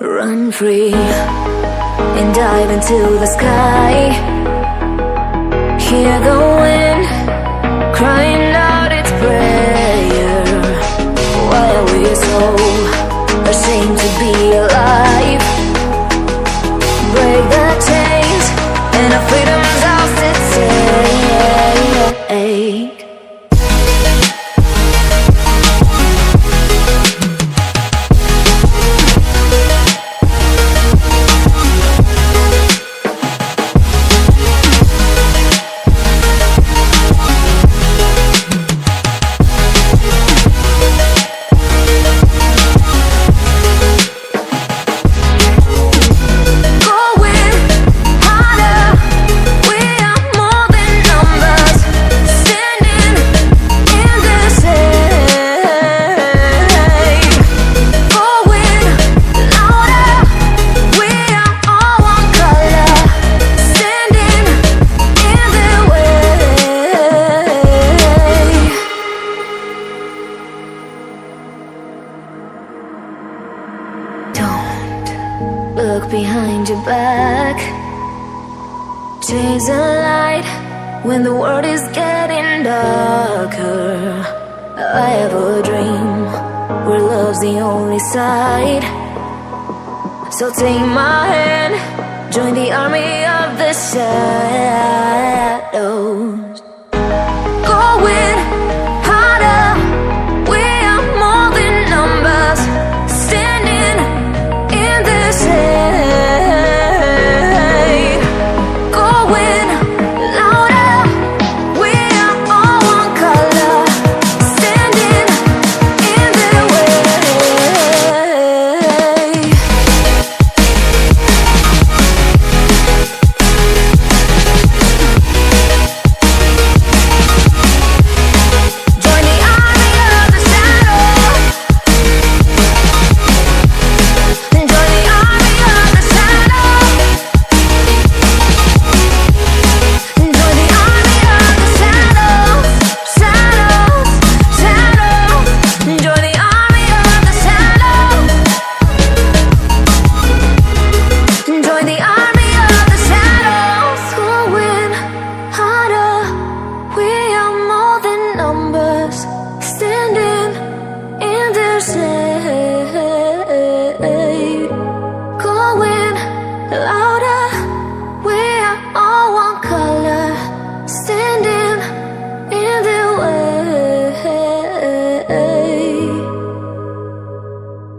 Run free and dive into the sky. Hear the wind crying out its prayer. Why are we so ashamed to be alive? Break the chains and our freedom's ours to take. Look behind your back. Chase a light when the world is getting darker. I have a dream where love's the only side. So take my hand, join the army of the shadows.